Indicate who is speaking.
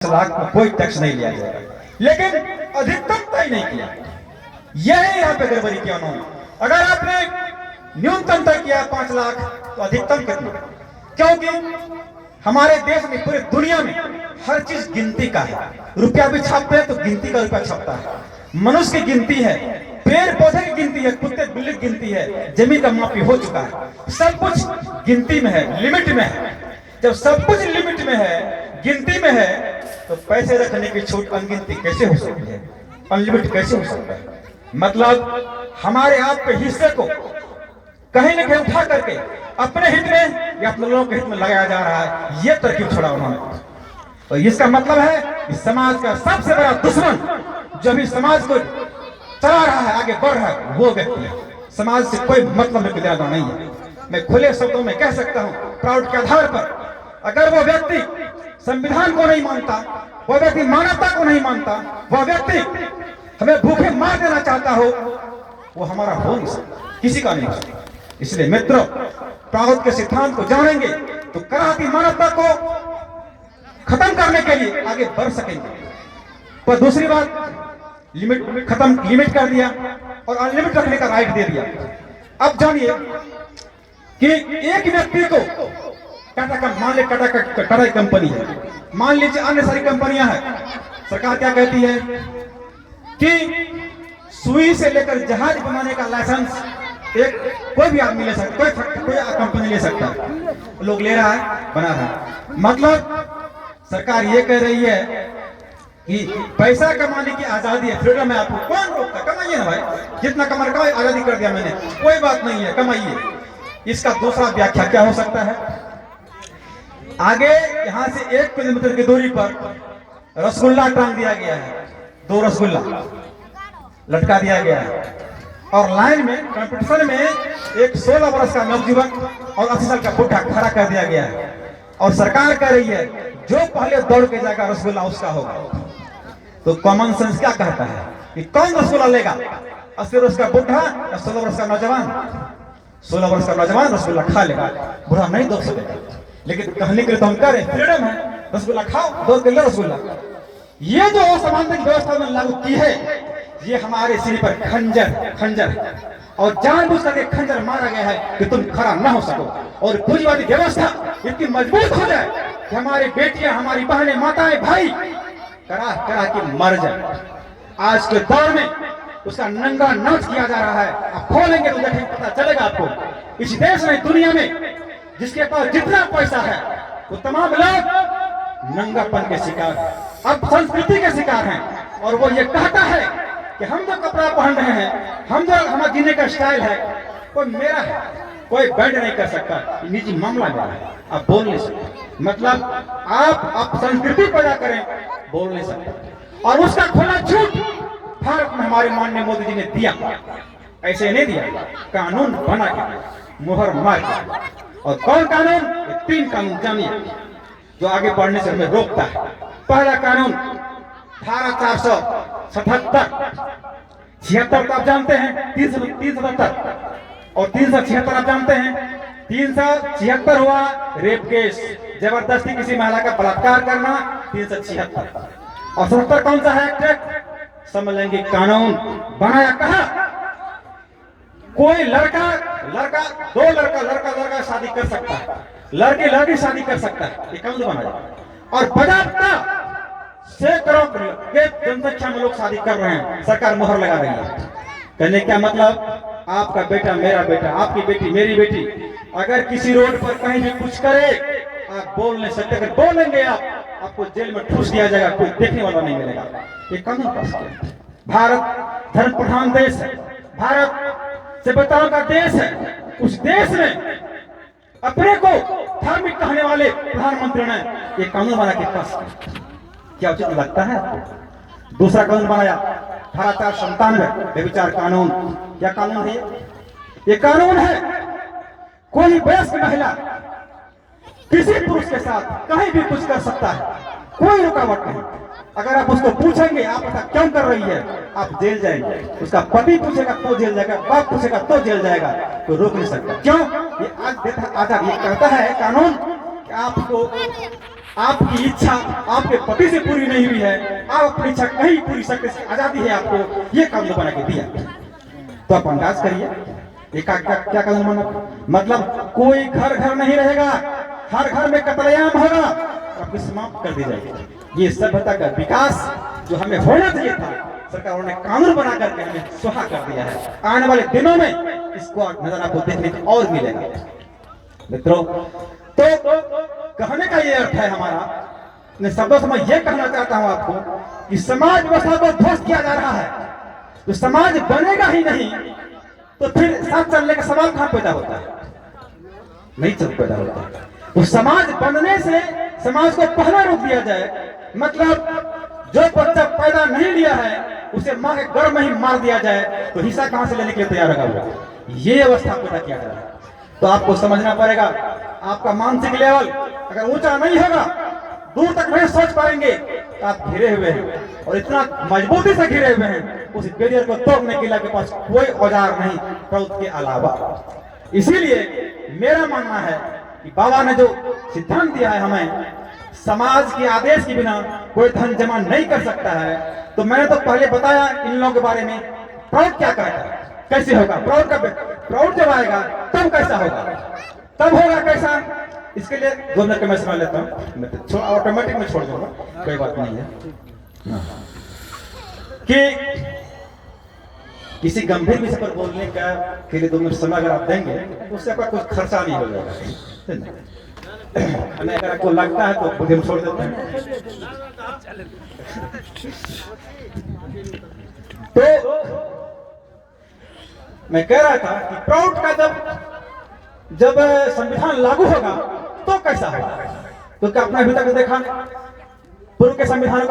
Speaker 1: लाख को कोई टैक्स नहीं लिया जाएगा, लेकिन अधिकतम तय नहीं किया। यही यहाँ पे गड़बड़ी किया उन्होंने। अगर आपने न्यूनतम तय किया 5 लाख तो अधिकतम कितना? क्योंकि हमारे देश में, पूरी दुनिया में हर चीज गिनती का है। रुपया भी छापते हैं तो गिनती का रुपया छपता है। मनुष्य की गिनती है, पेड़ पौधे की गिनती है, कुत्ते बिल्ली की गिनती है, जमीन का मापी हो चुका है। सब कुछ गिनती में है, लिमिट में है। जब सब कुछ लिमिट में है, गिनती में है, तो पैसे रखने की छूट अनगिनती कैसे हो सकती है? अनलिमिटेड कैसे हो सकता है? मतलब हमारे आपके हिस्से को कहीं न कहीं उठा करके अपने हित में या अपने लोगों के हित में लगाया जा रहा है। यह तरकीब छोड़ा उन्होंने। तो इसका मतलब है कि समाज का सबसे बड़ा दुश्मन जो भी समाज को चला रहा है, आगे बढ़ रहा है, वो व्यक्ति है। समाज से कोई मतलब नहीं है। मैं खुले शब्दों में कह सकता हूं, प्राउड के आधार पर, अगर वो व्यक्ति संविधान को नहीं मानता, वह व्यक्ति मानवता को नहीं मानता, वह व्यक्ति हमें भूखे मार देना चाहता हो, वो हमारा हो नहीं सकता, किसी का नहीं हो सकता। इसलिए मित्रों, प्राउड के सिद्धांत को जानेंगे तो कराहती मानवता को खत्म करने के लिए आगे बढ़ सकेंगे। पर दूसरी बात, लिमिट कर दिया और अनलिमिट रखने का राइट दे दिया। अब जानिए कि एक व्यक्ति को टाटा मान ले, टाटा कंपनी है, मान लीजिए अन्य सारी कंपनियां हैं। सरकार क्या कहती है कि सुई से लेकर जहाज बनाने का लाइसेंस कोई भी आदमी ले सकता, कोई कंपनी ले सकता है। लोग ले रहा है, बना रहा है। मतलब सरकार ये कह रही है कि पैसा कमाने की आजादी है, फ्रीडम है, आपको कौन रोकता? कमाइए ना भाई, जितना कमाने का आजादी कर दिया मैंने, कोई बात नहीं है, कमाइए। इसका दूसरा व्याख्या क्या हो सकता है? आगे यहां से 1 किलोमीटर की दूरी पर रसगुल्ला टांग दिया गया है, 2 रसगुल्ला लटका दिया गया है, और लाइन में कंपटीशन में एक 16 वर्ष का नवयुवक और 80 साल का बुढ़ा खड़ा कर दिया गया है। और सरकार कह रही है जो पहले दौड़ के जाएगा रसगुल्ला उसका होगा। तो कॉमन सेंस क्या कहता है कि कौन रसगुल्ला लेगा? 80 वर्ष का बुढ़ा या 16 वर्ष का नौजवान? 16 वर्ष का नौजवान रसगुल्ला खा लेगा, बुढ़ा नहीं दौड़ सकेगा। लेकिन कहने के लिए तो हम कह रहे हैं, फ्रीडम है, रसगुल्ला खाओ, दौड़ के लो रसगुल्ला। ये जो असामाजिक व्यवस्था में लागू की है, ये हमारे सिर पर खंजर और जानबूझ करके खंजर मारा गया है कि तुम खड़ा ना हो सको। और पूंजीवादी व्यवस्था इतनी मजबूत हो जाए कि हमारी बेटियां, हमारी बहनें, माताएं, भाई करा के मर जाए। आज के दौर में उसका नंगा नाच किया जा रहा है। आप खोलेंगे तो देखेंगे, पता चलेगा आपको। इस देश में, दुनिया में जिसके पास जितना पैसा है, वो तमाम लोग नंगापन के शिकार हैं, अब संस्कृति के शिकार हैं। और वो ये कहता है कि हम जो कपड़ा पहन रहे हैं, हम जो हमारा जीने का स्टाइल है, वो मेरा है, कोई बैंड नहीं कर सकता, निजी मामला मेरा है, आप बोल नहीं सकते। मतलब आप संस्कृति पैदा करें, बोल नहीं सकते। और उसका खुला झूठ भारत में हमारे माननीय मोदी जी ने दिया, ऐसे नहीं दिया, कानून बना के मुहर मार के। और कौन कानून? 3 कानून जानिए जो आगे बढ़ने से हमें रोकता है। पहला कानून धारा 477, 76 तो आप जानते हैं, 377 और 376 आप जानते हैं। 376 हुआ रेप केस, जबरदस्ती किसी महिला का बलात्कार करना, 376। और 77 कौन सा है एक्ट? समलैंगिक कानून। बनाया कहा? कोई लड़का शादी कर सकता है, लड़की शादी कर सकता है, ये कानून बनाया। और बजाबता सैकड़ों जनसंख्या में लोग शादी कर रहे हैं, सरकार मोहर लगा रही है। कहने क्या मतलब? आपका बेटा मेरा बेटा, आपकी बेटी मेरी बेटी, अगर किसी रोड पर कहीं भी कुछ करे, आप बोल नहीं सकते। अगर बोलेंगे आपको जेल में ठूस दिया जाएगा, कोई देखने वाला नहीं मिलेगा। ये कानून पास किया। भारत धर्म प्रधान देश है, भारत सभ्यताओं का देश है। उस देश में अपने को धार्मिक कहने वाले प्रधानमंत्री ने ये कानून बना के पास किया। क्या उचित लगता है आपको? दूसरा कानून बनाया धारा 497, व्यभिचार कानून। क्या कानून है ये? कानून है कोई वयस्क महिला किसी पुरुष के साथ कहीं भी कुछ कर सकता है, कोई रुकावट नहीं। अगर आप उसको पूछेंगे आप ऐसा क्यों कर रही है, आप जेल जाएंगे। उसका पति पूछेगा तो जेल जाएगा, बाप पूछेगा तो जेल जाएगा, तो रोक नहीं सकता। क्यों? ये आज ये कहता है कानून कि आपको आपकी इच्छा आपके पति से पूरी नहीं हुई है, आप अपनी इच्छा कहीं पूरी सकते, आजादी है आपको, ये कानून बना के दिया। तो आप अंदाज करिए ये क्या कानून बना। मतलब कोई घर घर नहीं रहेगा, हर घर में कत्लेआम होगा, आपको समाप्त कर दी जाएगी। ये सभ्यता का विकास जो हमें होना चाहिए था, सरकारों ने कानून बना करके हमें सुहा कर दिया है। आने वाले दिनों में इसको नजर आपको देखने को और मिलेगा। मित्रों, तो कहने का ये अर्थ है हमारा, मैं शब्दों से मैं ये कहना चाहता हूं आपको कि समाज व्यवस्था को ध्वस्त किया जा रहा है, तो समाज बनेगा ही नहीं तो फिर साथ चलने का सवाल कहां पैदा होता है? नहीं चल पैदा होता। तो समाज बनने से समाज को पहला रूप दिया जाए, मतलब जो बच्चा पैदा नहीं लिया है उसे मां के गर्भ में ही मार दिया जाए, तो हिस्सा कहां से लेने के लिए तैयार होगा? ये अवस्था पैदा किया जा रहा है। तो आपको समझना पड़ेगा, आपका मानसिक लेवल अगर ऊंचा नहीं होगा, दूर तक नहीं सोच पाएंगे, तो आप घिरे हुए हैं और इतना मजबूती से घिरे हुए हैं, उस बैरियर को तोड़ने के लिए आपके पास कोई औजार नहीं प्रौद्योगिकी के अलावा। इसीलिए मेरा मानना है कि बाबा ने जो सिद्धांत दिया है हमें, समाज के आदेश के बिना कोई धन जमा नहीं कर सकता है। तो मैंने तो पहले बताया इन लोगों के बारे में, प्रौढ़ क्या कहता है, कैसे होगा प्रौढ़ जब आएगा तब कैसा होगा, तब होगा कैसा, इसके लिए 2 मिनट का मैं समय लेता हूँ, ऑटोमेटिक में छोड़ दूंगा, कोई बात नहीं है। कि किसी गंभीर विषय पर बोलने का के लिए 2 मिनट समय अगर आप देंगे तो उससे आपका कुछ खर्चा नहीं हो जाएगा। अगर आपको लगता है तो खुद हम छोड़ देते हैं। तो मैं कह रहा था कि प्रौढ़ का जब संविधान लागू होगा तो कैसा होगा, तो क्या आपने अभी तक देखा पूर्व के संविधान